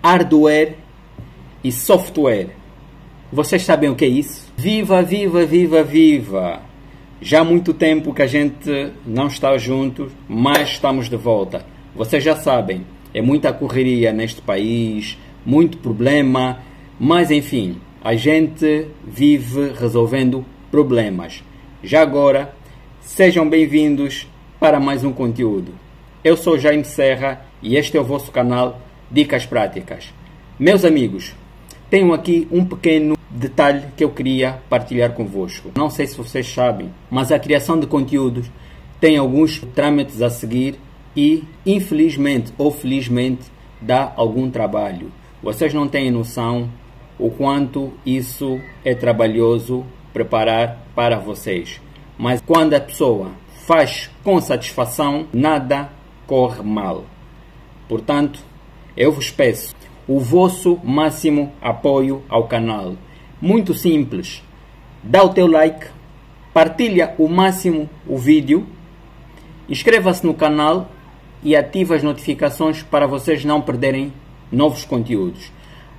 hardware e software. Vocês sabem o que é isso? Viva, viva, viva, viva! Já há muito tempo que a gente não está juntos, mas estamos de volta. Vocês já sabem, é muita correria neste país, muito problema, mas enfim, a gente vive resolvendo problemas. Já agora, sejam bem-vindos para mais um conteúdo. Eu sou Jaime Serra e este é o vosso canal Dicas Práticas. Meus amigos, tenho aqui um pequeno detalhe que eu queria partilhar convosco. Não sei se vocês sabem, mas a criação de conteúdos tem alguns trâmites a seguir e, infelizmente ou felizmente, dá algum trabalho. Vocês não têm noção o quanto isso é trabalhoso preparar para vocês. Mas quando a pessoa faz com satisfação, nada corre mal. Portanto, eu vos peço o vosso máximo apoio ao canal. Muito simples. Dá o teu like, partilha o máximo o vídeo, inscreva-se no canal e ativa as notificações para vocês não perderem novos conteúdos.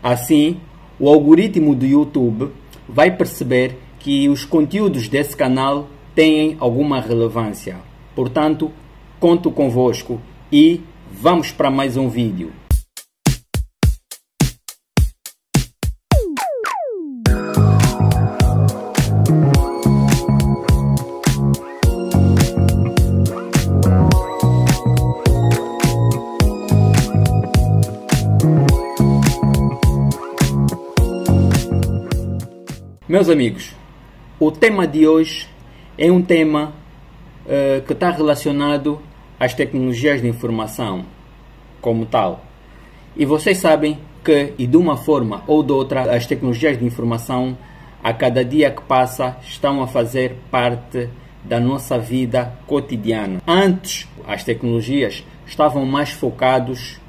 Assim, o algoritmo do YouTube vai perceber que os conteúdos desse canal têm alguma relevância. Portanto, conto convosco e vamos para mais um vídeo. Meus amigos, o tema de hoje é um tema que está relacionado às tecnologias de informação como tal. E vocês sabem que, e de uma forma ou de outra, as tecnologias de informação, a cada dia que passa, estão a fazer parte da nossa vida cotidiana. Antes, as tecnologias estavam mais focados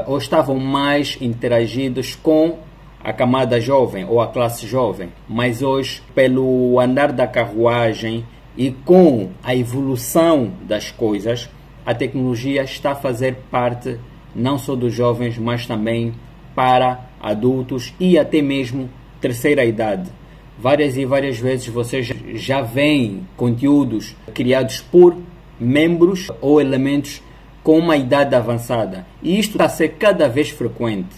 ou estavam mais interagidos com a camada jovem ou a classe jovem, mas hoje, pelo andar da carruagem e com a evolução das coisas, a tecnologia está a fazer parte não só dos jovens, mas também para adultos e até mesmo terceira idade. Várias e várias vezes vocês já veem conteúdos criados por membros ou elementos com uma idade avançada, e isto está a ser cada vez frequente.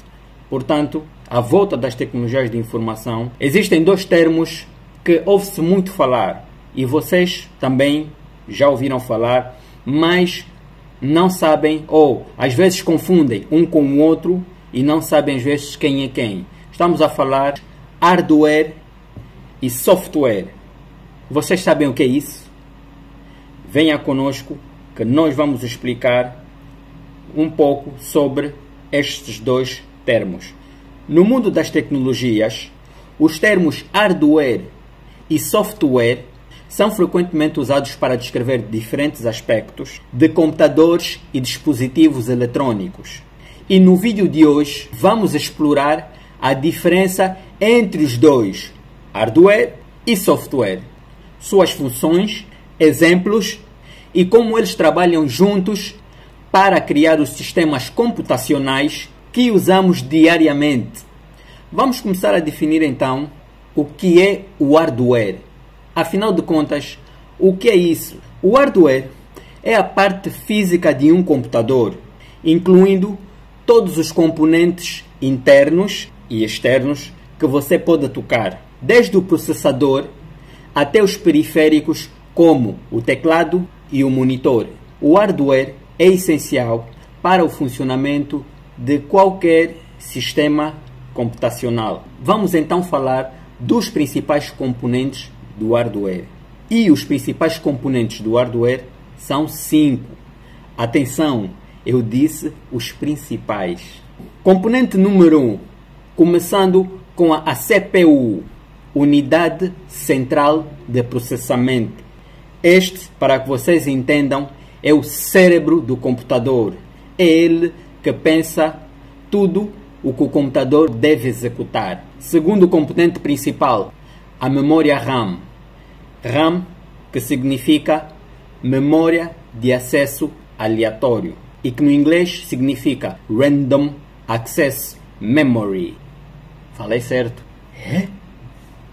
Portanto, à volta das tecnologias de informação, existem dois termos que ouve-se muito falar e vocês também já ouviram falar, mas não sabem ou às vezes confundem um com o outro e não sabem às vezes quem é quem. Estamos a falar hardware e software. Vocês sabem o que é isso? Venha conosco que nós vamos explicar um pouco sobre estes dois termos. No mundo das tecnologias, os termos hardware e software são frequentemente usados para descrever diferentes aspectos de computadores e dispositivos eletrônicos. E no vídeo de hoje vamos explorar a diferença entre os dois, hardware e software, suas funções, exemplos e como eles trabalham juntos para criar os sistemas computacionais que usamos diariamente. Vamos começar a definir então o que é o hardware. Afinal de contas, o que é isso? O hardware é a parte física de um computador, incluindo todos os componentes internos e externos que você pode tocar, desde o processador até os periféricos como o teclado e o monitor. O hardware é essencial para o funcionamento de qualquer sistema computacional. Vamos então falar dos principais componentes do hardware. E os principais componentes do hardware são 5. Atenção, eu disse os principais. Componente número 1, começando com a CPU, Unidade Central de Processamento. Este, para que vocês entendam, é o cérebro do computador. É ele que pensa tudo o que o computador deve executar. Segundo componente principal, a memória RAM. RAM, que significa memória de acesso aleatório e que no inglês significa Random Access Memory. Falei certo? É?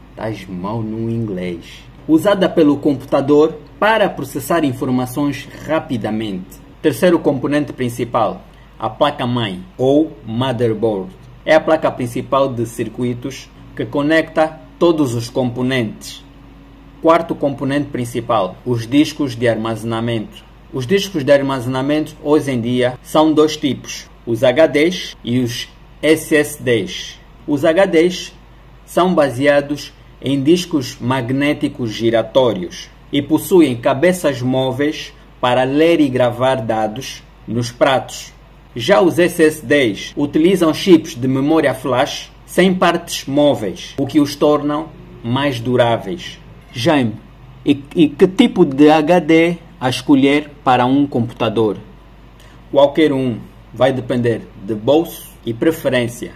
Estás mal no inglês. Usada pelo computador para processar informações rapidamente. Terceiro componente principal, a placa-mãe ou motherboard. É a placa principal de circuitos que conecta todos os componentes. Quarto componente principal, os discos de armazenamento. Os discos de armazenamento hoje em dia são dois tipos, os HDs e os SSDs. Os HDs são baseados em discos magnéticos giratórios e possuem cabeças móveis para ler e gravar dados nos pratos. Já os SSDs utilizam chips de memória flash sem partes móveis, o que os tornam mais duráveis. Jaime, e que tipo de HD a escolher para um computador? Qualquer um, vai depender de bolso e preferência.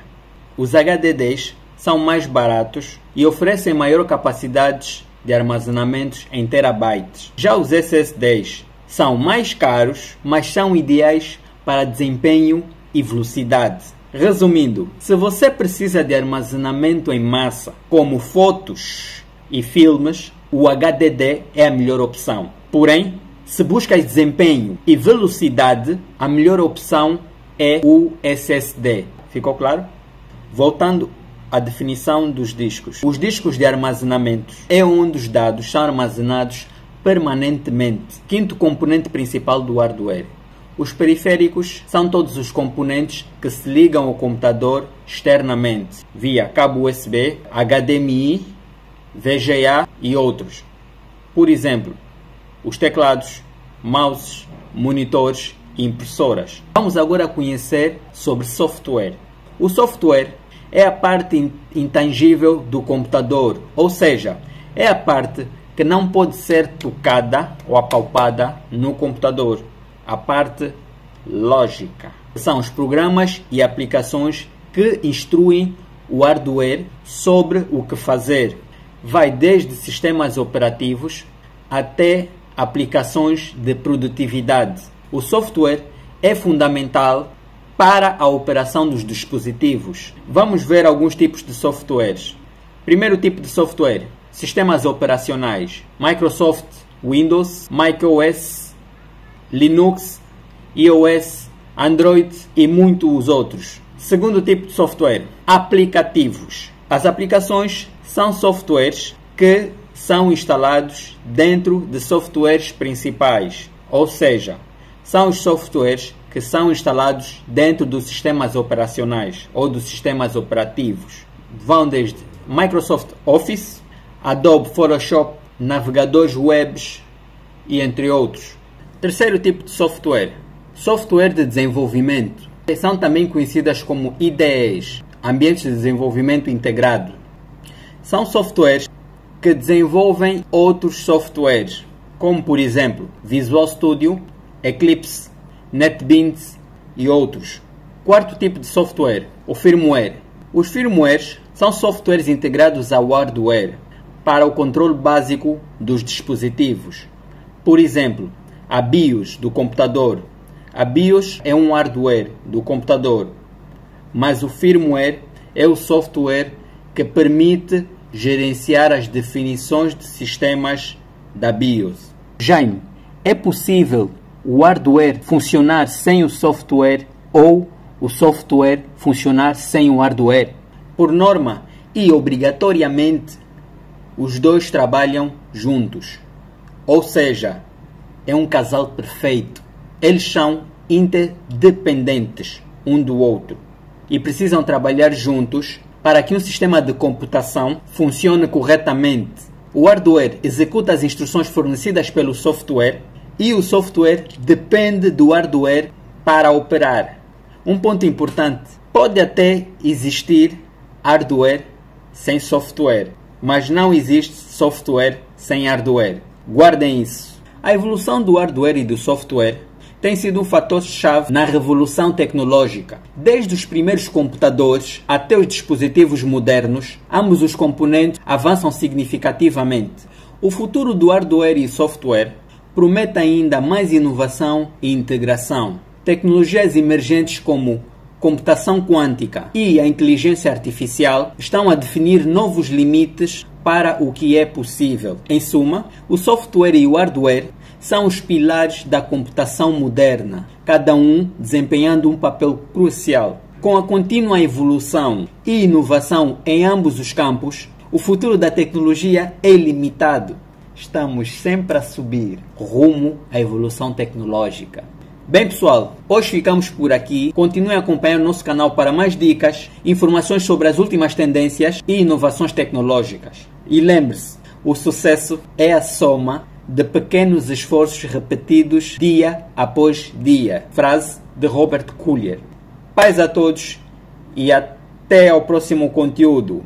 Os HDDs são mais baratos e oferecem maior capacidade de armazenamento em terabytes. Já os SSDs são mais caros, mas são ideais para desempenho e velocidade. Resumindo, se você precisa de armazenamento em massa, como fotos e filmes, o HDD é a melhor opção. Porém, se buscas desempenho e velocidade, a melhor opção é o SSD. Ficou claro? Voltando à definição dos discos. Os discos de armazenamento é onde os dados são armazenados permanentemente. Quinto componente principal do hardware. Os periféricos são todos os componentes que se ligam ao computador externamente, via cabo USB, HDMI, VGA e outros. Por exemplo, os teclados, mouses, monitores e impressoras. Vamos agora conhecer sobre software. O software é a parte intangível do computador, ou seja, é a parte que não pode ser tocada ou apalpada no computador. A parte lógica. São os programas e aplicações que instruem o hardware sobre o que fazer. Vai desde sistemas operativos até aplicações de produtividade. O software é fundamental para a operação dos dispositivos. Vamos ver alguns tipos de softwares. Primeiro tipo de software, sistemas operacionais. Microsoft Windows, macOS, Linux, iOS, Android e muitos outros. Segundo tipo de software, aplicativos. As aplicações são softwares que são instalados dentro de softwares principais, ou seja, são os softwares que são instalados dentro dos sistemas operacionais ou dos sistemas operativos. Vão desde Microsoft Office, Adobe Photoshop, navegadores webs e entre outros. Terceiro tipo de software, software de desenvolvimento. São também conhecidas como IDEs, ambientes de desenvolvimento integrado. São softwares que desenvolvem outros softwares, como por exemplo Visual Studio, Eclipse, NetBeans e outros. Quarto tipo de software, o firmware. Os firmwares são softwares integrados ao hardware para o controle básico dos dispositivos. Por exemplo, a BIOS do computador. A BIOS é um hardware do computador, mas o firmware é o software que permite gerenciar as definições de sistemas da BIOS. Jaime, é possível o hardware funcionar sem o software ou o software funcionar sem o hardware? Por norma e obrigatoriamente, os dois trabalham juntos. Ou seja, é um casal perfeito. Eles são interdependentes um do outro e precisam trabalhar juntos para que um sistema de computação funcione corretamente. O hardware executa as instruções fornecidas pelo software e o software depende do hardware para operar. Um ponto importante, pode até existir hardware sem software, mas não existe software sem hardware. Guardem isso. A evolução do hardware e do software tem sido um fator-chave na revolução tecnológica. Desde os primeiros computadores até os dispositivos modernos, ambos os componentes avançam significativamente. O futuro do hardware e software promete ainda mais inovação e integração. Tecnologias emergentes como computação quântica e a inteligência artificial estão a definir novos limites para o que é possível. Em suma, o software e o hardware são os pilares da computação moderna, cada um desempenhando um papel crucial. Com a contínua evolução e inovação em ambos os campos, o futuro da tecnologia é ilimitado. Estamos sempre a subir rumo à evolução tecnológica. Bem pessoal, hoje ficamos por aqui. Continue a acompanhar o nosso canal para mais dicas, informações sobre as últimas tendências e inovações tecnológicas. E lembre-se, o sucesso é a soma de pequenos esforços repetidos dia após dia. Frase de Robert Collier. Paz a todos e até ao próximo conteúdo.